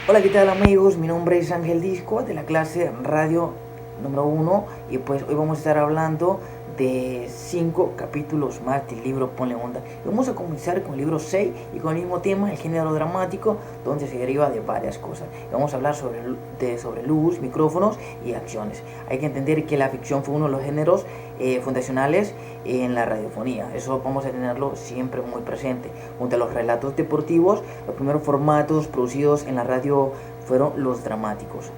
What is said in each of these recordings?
Hola, ¿qué tal amigos? Mi nombre es Ángel Disco de la clase Radio número 1 y pues hoy vamos a estar hablando de 5 capítulos más del libro Ponle Onda. Y vamos a comenzar con el libro 6 y con el mismo tema, el género dramático, donde se deriva de varias cosas. Vamos a hablar sobre luz, micrófonos y acciones. Hay que entender que la ficción fue uno de los géneros fundacionales en la radiofonía. Eso vamos a tenerlo siempre muy presente. Junto a los relatos deportivos, los primeros formatos producidos en la radio fueron los dramáticos.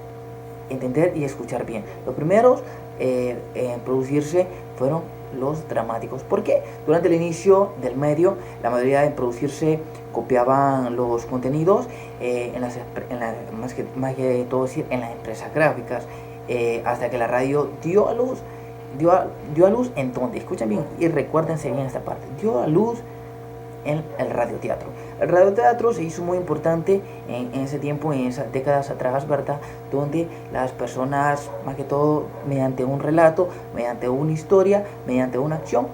Entender y escuchar bien. Los primeros en producirse fueron los dramáticos. ¿Por qué? Durante el inicio del medio, la mayoría en producirse copiaban los contenidos más que todo decir, en las empresas gráficas, hasta que la radio dio a luz en donde, escuchen bien y recuérdense bien esta parte, dio a luz en el radioteatro. El radioteatro se hizo muy importante en ese tiempo, en esas décadas atrás, ¿verdad? Donde las personas, más que todo, mediante un relato, mediante una historia, mediante una acción,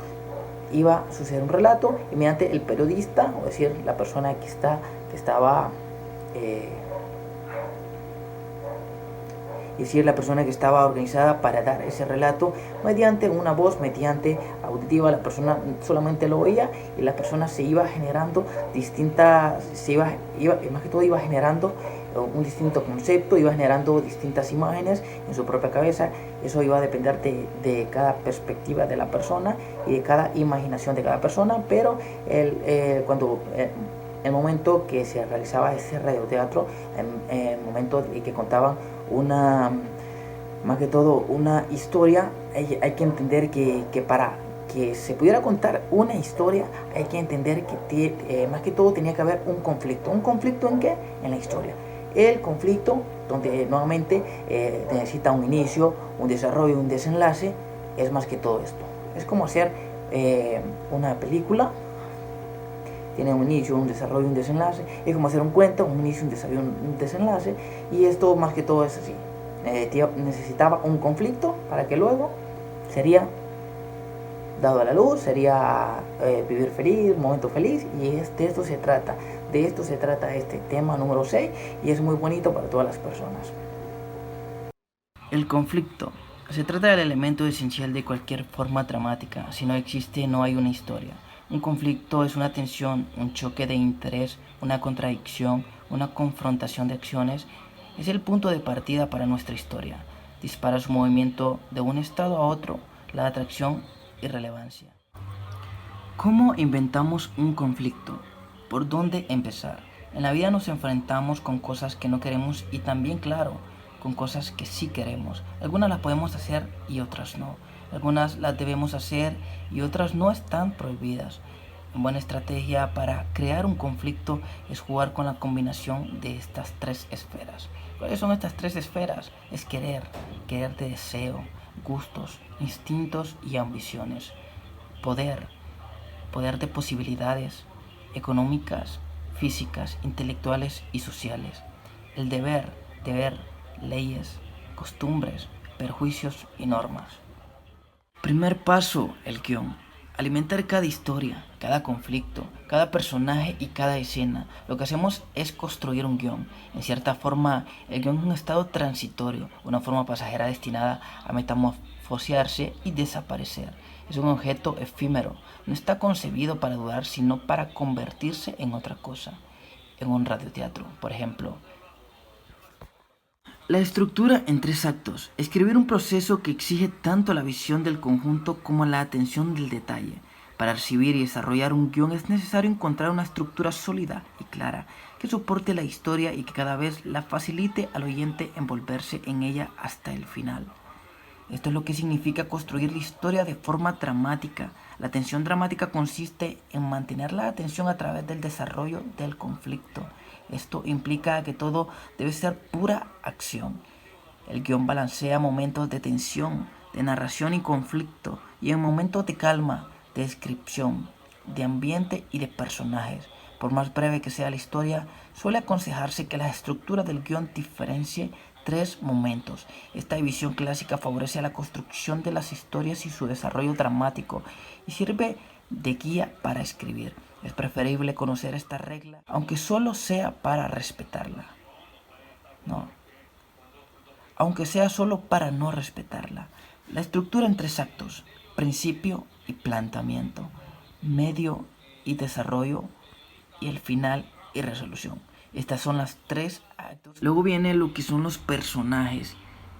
iba a suceder un relato y mediante el periodista, o decir, la persona que estaba es decir, la persona que estaba organizada para dar ese relato mediante una voz, mediante auditiva, la persona solamente lo oía y la persona se iba generando más que todo iba generando un distinto concepto, iba generando distintas imágenes en su propia cabeza. Eso iba a depender de cada perspectiva de la persona y de cada imaginación de cada persona, pero el momento que se realizaba ese radioteatro, en el momento en que contaban más que todo una historia, hay que entender que para que se pudiera contar una historia hay que entender que más que todo tenía que haber un conflicto. ¿Un conflicto en qué? En la historia. El conflicto, donde nuevamente necesita un inicio, un desarrollo, un desenlace, es más que todo esto. Es como hacer una película. Tiene un inicio, un desarrollo, un desenlace. Es como hacer un cuento, un inicio, un desarrollo, un desenlace. Y esto más que todo es así. Necesitaba un conflicto para que luego sería dado a la luz, sería vivir feliz, momento feliz. Y de esto se trata. De esto se trata este tema número 6 y es muy bonito para todas las personas. El conflicto. Se trata del elemento esencial de cualquier forma dramática. Si no existe, no hay una historia. Un conflicto es una tensión, un choque de interés, una contradicción, una confrontación de acciones. Es el punto de partida para nuestra historia. Dispara su movimiento de un estado a otro, la atracción y relevancia. ¿Cómo inventamos un conflicto? ¿Por dónde empezar? En la vida nos enfrentamos con cosas que no queremos y también, claro, con cosas que sí queremos. Algunas las podemos hacer y otras no. Algunas las debemos hacer y otras no están prohibidas. Una buena estrategia para crear un conflicto es jugar con la combinación de estas tres esferas. ¿Cuáles son estas tres esferas? Es querer de deseo, gustos, instintos y ambiciones. Poder de posibilidades económicas, físicas, intelectuales y sociales. El deber, leyes, costumbres, perjuicios y normas. Primer paso, el guión. Alimentar cada historia, cada conflicto, cada personaje y cada escena. Lo que hacemos es construir un guión. En cierta forma, el guión es un estado transitorio, una forma pasajera destinada a metamorfosearse y desaparecer. Es un objeto efímero. No está concebido para durar, sino para convertirse en otra cosa. En un radioteatro, por ejemplo. La estructura en tres actos. Escribir un proceso que exige tanto la visión del conjunto como la atención del detalle. Para recibir y desarrollar un guión es necesario encontrar una estructura sólida y clara que soporte la historia y que cada vez la facilite al oyente envolverse en ella hasta el final. Esto es lo que significa construir la historia de forma dramática. La tensión dramática consiste en mantener la atención a través del desarrollo del conflicto. Esto implica que todo debe ser pura acción. El guión balancea momentos de tensión, de narración y conflicto, y en momentos de calma, de descripción, de ambiente y de personajes. Por más breve que sea la historia, suele aconsejarse que la estructura del guión diferencie tres momentos. Esta división clásica favorece la construcción de las historias y su desarrollo dramático y sirve de guía para escribir. Es preferible conocer esta regla, aunque solo sea para respetarla. No, aunque sea solo para no respetarla. La estructura en 3 actos: principio y planteamiento, medio y desarrollo, y el final y resolución. Estas son las 3 actos. Luego viene lo que son los personajes.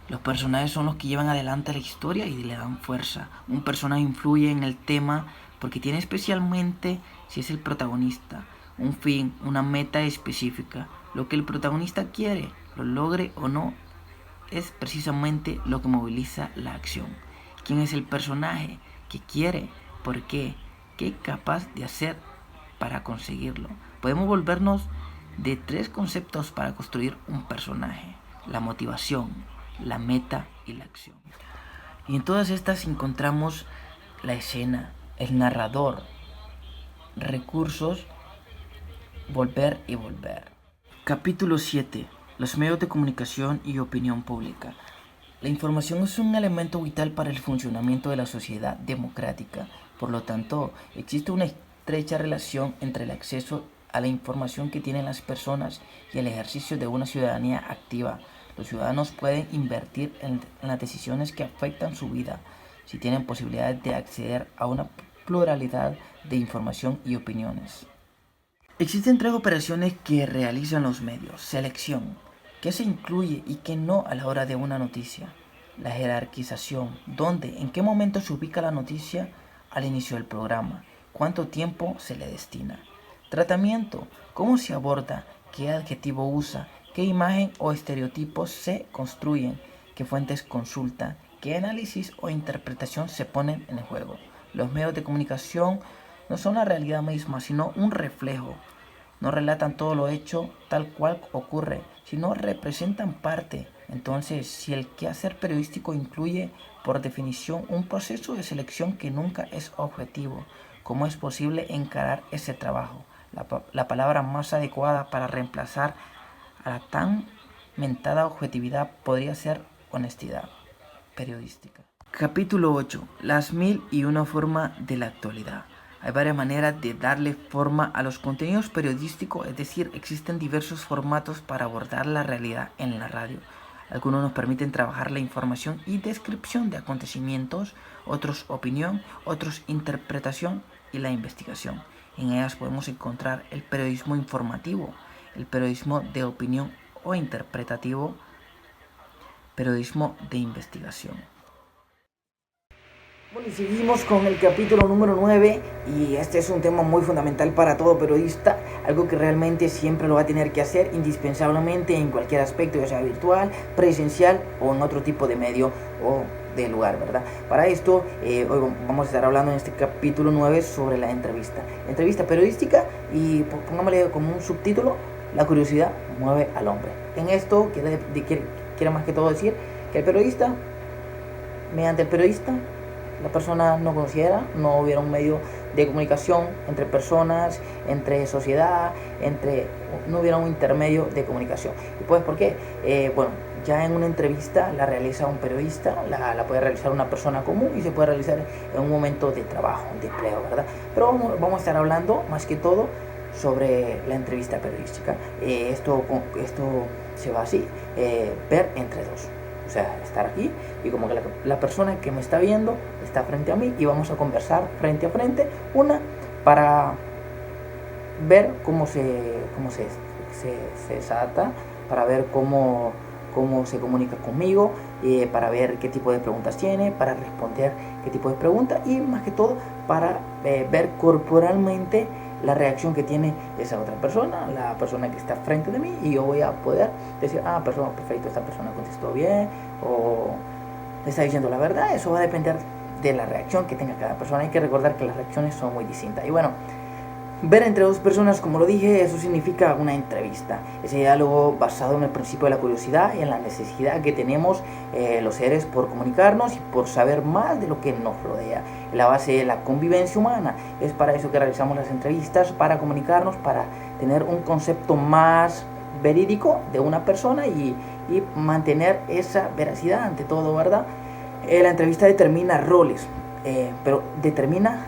Los personajes son los que llevan adelante la historia y le dan fuerza. Un personaje influye en el tema porque tiene, especialmente si es el protagonista, un fin, una meta específica. Lo que el protagonista quiere, lo logre o no, es precisamente lo que moviliza la acción. ¿Quién es el personaje? ¿Qué quiere? ¿Por qué? ¿Qué es capaz de hacer para conseguirlo? Podemos volvernos de 3 conceptos para construir un personaje: la motivación, la meta y la acción. Y en todas estas encontramos la escena, el narrador, recursos, volver y volver. Capítulo 7. Los medios de comunicación y opinión pública. La información es un elemento vital para el funcionamiento de la sociedad democrática. Por lo tanto, existe una estrecha relación entre el acceso a la información que tienen las personas y el ejercicio de una ciudadanía activa. Los ciudadanos pueden invertir en las decisiones que afectan su vida si tienen posibilidad de acceder a una pluralidad de información y opiniones. Existen 3 operaciones que realizan los medios: selección, qué se incluye y qué no a la hora de una noticia; la jerarquización, dónde, en qué momento se ubica la noticia al inicio del programa; cuánto tiempo se le destina; tratamiento, cómo se aborda, qué adjetivo usa, qué imagen o estereotipos se construyen, qué fuentes consulta, qué análisis o interpretación se ponen en juego. Los medios de comunicación no son la realidad misma, sino un reflejo. No relatan todo lo hecho tal cual ocurre, sino representan parte. Entonces, si el quehacer periodístico incluye, por definición, un proceso de selección que nunca es objetivo, ¿cómo es posible encarar ese trabajo? La palabra más adecuada para reemplazar a la tan mentada objetividad podría ser honestidad periodística. Capítulo 8. Las 1001 formas de la actualidad. Hay varias maneras de darle forma a los contenidos periodísticos, es decir, existen diversos formatos para abordar la realidad en la radio. Algunos nos permiten trabajar la información y descripción de acontecimientos, otros opinión, otros interpretación y la investigación. En ellas podemos encontrar el periodismo informativo, el periodismo de opinión o interpretativo, periodismo de investigación. Bueno, y seguimos con el capítulo número 9, y este es un tema muy fundamental para todo periodista, algo que realmente siempre lo va a tener que hacer indispensablemente en cualquier aspecto, ya sea virtual, presencial o en otro tipo de medio o de lugar, ¿verdad? Para esto, hoy vamos a estar hablando en este capítulo 9 sobre la entrevista. Entrevista periodística, y pongámosle como un subtítulo: la curiosidad mueve al hombre. En esto quiere más que todo decir que el periodista, mediante el periodista, la persona no considera, no hubiera un medio de comunicación entre personas, entre sociedad, no hubiera un intermedio de comunicación. ¿Y pues por qué? Bueno, ya en una entrevista la realiza un periodista, la puede realizar una persona común y se puede realizar en un momento de trabajo, de empleo, ¿verdad? Pero vamos a estar hablando más que todo sobre la entrevista periodística. Esto se va así: ver entre dos. O sea, estar aquí y como que la persona que me está viendo está frente a mí y vamos a conversar frente a frente. Una, para ver cómo se desata, para ver cómo se comunica conmigo, para ver qué tipo de preguntas tiene, para responder qué tipo de preguntas, y más que todo para ver corporalmente la reacción que tiene esa otra persona, la persona que está frente de mí, y yo voy a poder decir: perfecto, esta persona contestó bien o me está diciendo la verdad. Eso va a depender de la reacción que tenga cada persona. Hay que recordar que las reacciones son muy distintas. Y bueno, ver entre dos personas, como lo dije, eso significa una entrevista. Ese diálogo basado en el principio de la curiosidad y en la necesidad que tenemos los seres por comunicarnos y por saber más de lo que nos rodea. La base de la convivencia humana. Es para eso que realizamos las entrevistas, para comunicarnos, para tener un concepto más verídico de una persona y mantener esa veracidad ante todo, ¿verdad? La entrevista determina roles, pero determina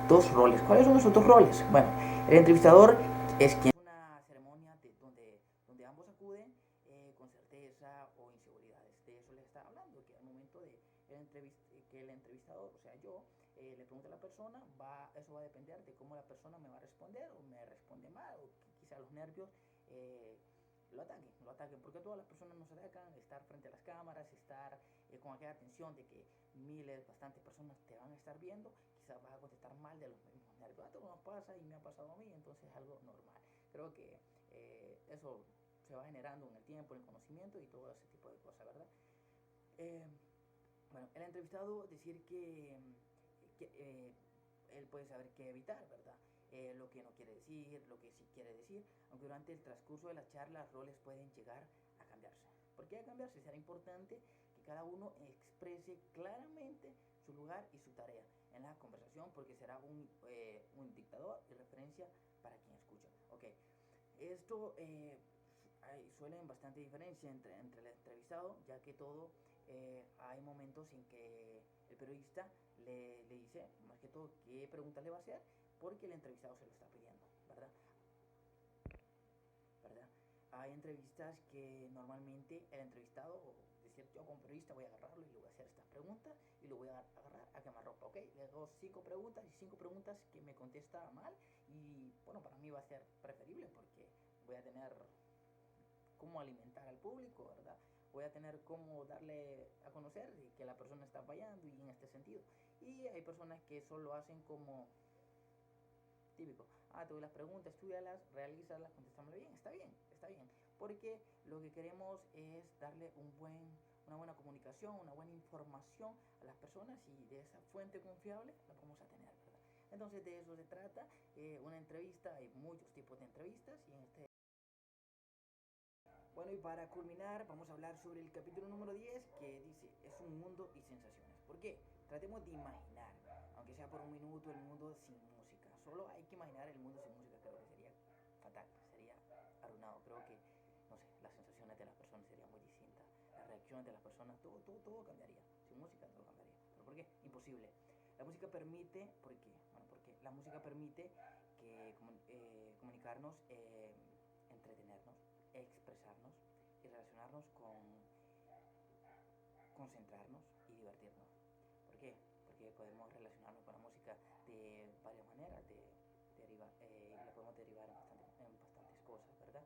2 roles. ¿Cuáles son esos 2 roles? Bueno, el entrevistador es quien una ceremonia donde ambos acuden, con certeza o inseguridades. De eso les estaba hablando, que al momento de que el entrevistador, o sea yo, le pregunte a la persona, eso va a depender de cómo la persona me va a responder, o me responde mal, o quizá los nervios lo ataquen, porque todas las personas nos atacan, estar frente a las cámaras, estar con aquella tensión de que bastantes personas te van a estar viendo, quizás vas a contestar mal de los mismos nervios. Esto nos pasa y me ha pasado a mí, entonces es algo normal. Creo que eso se va generando en el tiempo, en el conocimiento y todo ese tipo de cosas, ¿verdad? Eh, bueno, el entrevistado decir que él puede saber qué evitar, ¿verdad? Lo que no quiere decir, lo que sí quiere decir, aunque durante el transcurso de la charla los roles pueden llegar a cambiarse. ¿Por qué a cambiarse? Será importante que cada uno exprese claramente su lugar y su tarea en la conversación, porque será un dictador y referencia para quien escucha. Ok, esto suele bastante diferencia entre el entrevistado, ya que hay momentos en que el periodista le dice, más que todo, qué preguntas le va a hacer, porque el entrevistado se lo está pidiendo, ¿verdad? ¿Verdad? Hay entrevistas que normalmente el entrevistado, o decir yo como periodista voy a agarrarlo y le voy a hacer estas preguntas y lo voy a agarrar a quemarropa, ¿ok? Le hago 5 preguntas y 5 preguntas que me contesta mal y bueno, para mí va a ser preferible porque voy a tener cómo alimentar al público, ¿verdad? Voy a tener cómo darle a conocer que la persona está fallando y en este sentido. Y hay personas que solo hacen como típico, te doy las preguntas, estudialas, realízalas, contéstamelo bien, está bien, porque lo que queremos es darle una buena comunicación, una buena información a las personas y de esa fuente confiable la vamos a tener, ¿verdad? Entonces de eso se trata, una entrevista, hay muchos tipos de entrevistas y en este bueno, y para culminar, vamos a hablar sobre el capítulo número 10 que dice, es un mundo y sensaciones. ¿Por qué? Tratemos de imaginar, aunque sea por un minuto, el mundo sin música. Solo hay que imaginar el mundo sin música, creo que sería fatal, sería arruinado. Creo que, no sé, las sensaciones de las personas serían muy distintas, las reacciones de las personas, todo cambiaría. Sin música todo cambiaría. ¿Pero por qué? Imposible. La música permite, ¿por qué? Bueno, porque la música permite comunicarnos, entretenernos, expresarnos y relacionarnos concentrarnos y divertirnos. ¿Por qué? Porque podemos relacionarnos con la música de varias maneras, la podemos derivar en bastantes cosas, ¿verdad?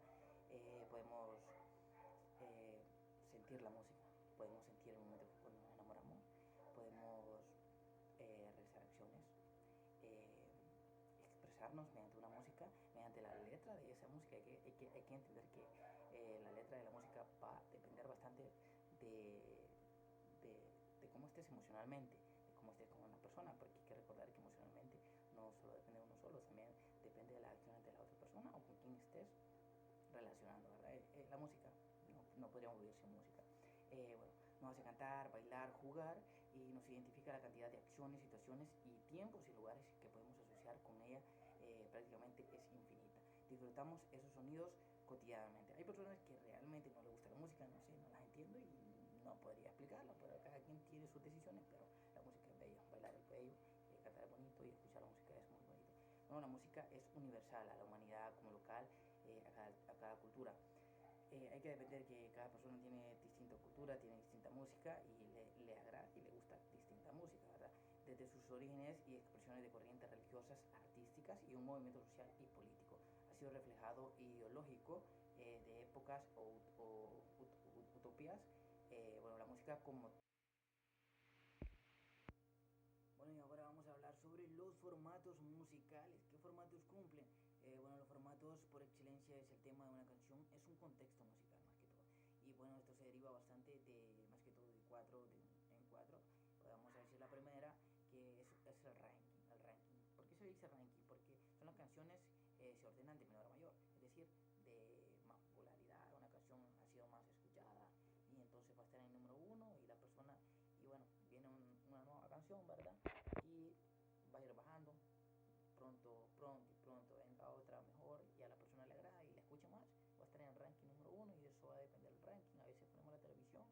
Podemos sentir la música, podemos sentir el momento cuando nos enamoramos, podemos realizar acciones, eh, expresarnos mediante una música, mediante la letra de esa música. Hay que entender que la letra de la música va a depender bastante de, de cómo estés emocionalmente, de cómo estés como una persona, porque hay que recordar que emocionalmente no solo depende de uno solo, también depende de las acciones de la otra persona o con quien estés relacionando, ¿verdad? La música, no podríamos vivir sin música. Bueno, nos hace cantar, bailar, jugar y nos identifica la cantidad de acciones, situaciones y tiempos y lugares que podemos asociar con ella, prácticamente es infinita. Disfrutamos esos sonidos cotidianamente. Hay personas que realmente no les gusta la música, no sé, no las entiendo y no podría explicarlo, pero cada quien tiene sus decisiones, pero la música es bella, bailar es bello, cantar es bonito y escuchar la música es muy bonito. Bueno, la música es universal a la humanidad como local, a cada cultura. Hay que depender que cada persona tiene distinta cultura, tiene distinta música y le agrada y le gusta distinta música, ¿verdad? Desde sus orígenes y expresiones de corrientes religiosas, artísticas y un movimiento social y político. Ha sido reflejado ideológico de épocas o utopías. Bueno, la música como bueno, y ahora vamos a hablar sobre los formatos musicales. ¿Qué formatos cumplen? Bueno, los formatos por excelencia es el tema de una canción, es un contexto musical más que todo. Y bueno, esto se deriva bastante más que todo en cuatro. Vamos a decir la primera, que es el ranking. El ranking. ¿Por qué se dice ranking? Porque son las canciones, se ordenan de menor a mayor. Es decir, de más popularidad, una canción ha sido más escuchada y entonces va a estar en el número uno y la persona y bueno, viene una nueva canción, ¿verdad? Y va a ir bajando, pronto venga otra mejor y a la persona le agrada y le escucha más, va a estar en el ranking número uno y de eso va a depender el ranking. A veces ponemos la televisión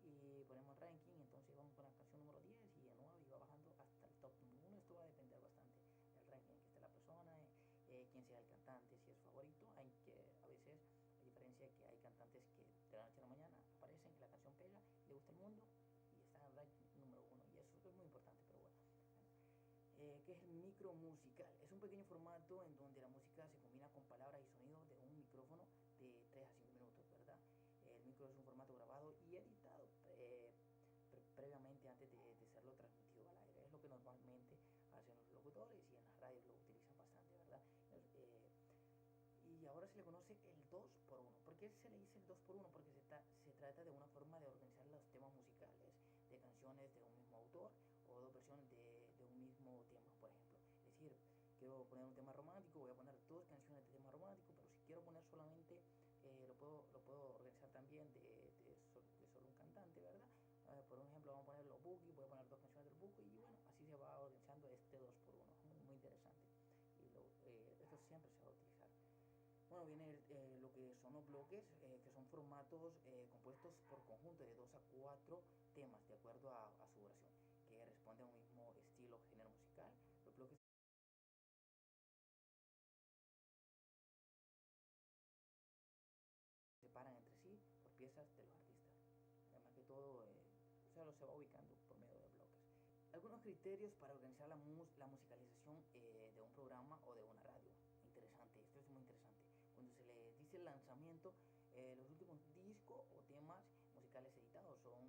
y ponemos el ranking y entonces vamos con la canción número 10 y de nuevo y va bajando hasta el top número uno. Esto va a depender bastante del ranking en que esté la persona, quién sea el cantante, si es favorito. Hay que a veces, a diferencia que hay cantantes que te le gusta el mundo y está en el ranking número 1, y eso es muy importante, pero bueno. ¿Qué es el micro musical? Es un pequeño formato en donde la música se combina con palabras y sonidos de un micrófono de 3 a 5 minutos, ¿verdad? El micro es un formato grabado y editado previamente antes de serlo transmitido al aire. Es lo que normalmente hacen los locutores y en las radios lo utilizan bastante, ¿verdad? Y ahora se le conoce el 2 por 1. ¿Por qué se le dice el 2 por 1? Porque se trata de una forma de organizar los temas musicales de canciones de un mismo autor o dos versiones de un mismo tema, por ejemplo. Es decir, quiero poner un tema romántico, voy a poner dos canciones de tema romántico, pero si quiero poner solamente, lo puedo organizar también de solo un cantante, ¿verdad? Por ejemplo, vamos a poner los Boogie, voy a poner dos canciones del Boogie y bueno, así se va organizando este 2 por 1. Muy, muy interesante. Y esto siempre se va a utilizar. Bueno, viene lo que son los bloques, que son formatos compuestos por conjunto de 2 a 4 temas, de acuerdo a su duración, que responde a un mismo estilo o género musical. Los bloques se separan entre sí por piezas de los artistas. Además que todo se va ubicando por medio de bloques. Algunos criterios para organizar la musicalización de un programa o de una radio. Interesante, esto es muy interesante. Cuando se le dice el lanzamiento, los últimos discos o temas musicales editados son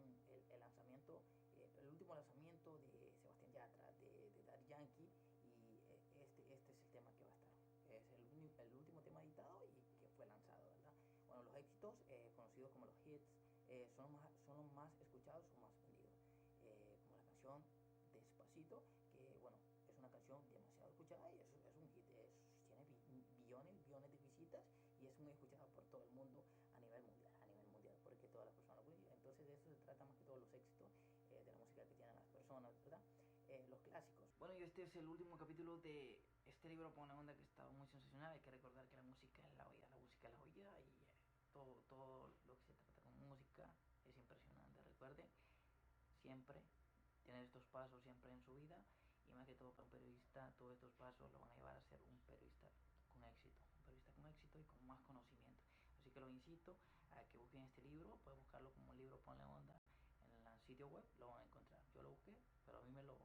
el último lanzamiento de Sebastián Yatra, de Daddy Yankee, y este es el tema que va a estar. Es el último tema editado y que fue lanzado, ¿verdad? Bueno, los éxitos, conocidos como los hits, son los más escuchados o más vendidos. Como la canción Despacito, que bueno, es una canción demasiado escuchada y es un hit, tiene billones de visitas y es muy escuchada por todo el mundo a nivel mundial, porque todas las personas, entonces de eso se trata más que todos los éxitos de la música que tienen las personas, ¿verdad? Los clásicos. Bueno, y este es el último capítulo de este libro Pon la Onda, que está muy sensacional. Hay que recordar que la música es la vida, la música es la vida, y todo lo que se trata con música es impresionante. Recuerden siempre tener estos pasos siempre en su vida, y más que todo para un periodista todos estos pasos lo van a llevar a ser un periodista con éxito y con más conocimiento. Así que los incito a que busquen este libro. Pueden buscarlo como libro Ponle Onda en el sitio web, lo van a encontrar. Yo lo busqué, pero a mí me lo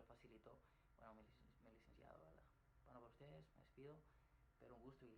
facilitó, bueno, mi licenciado, ¿verdad? Bueno, para ustedes me despido, pero un gusto y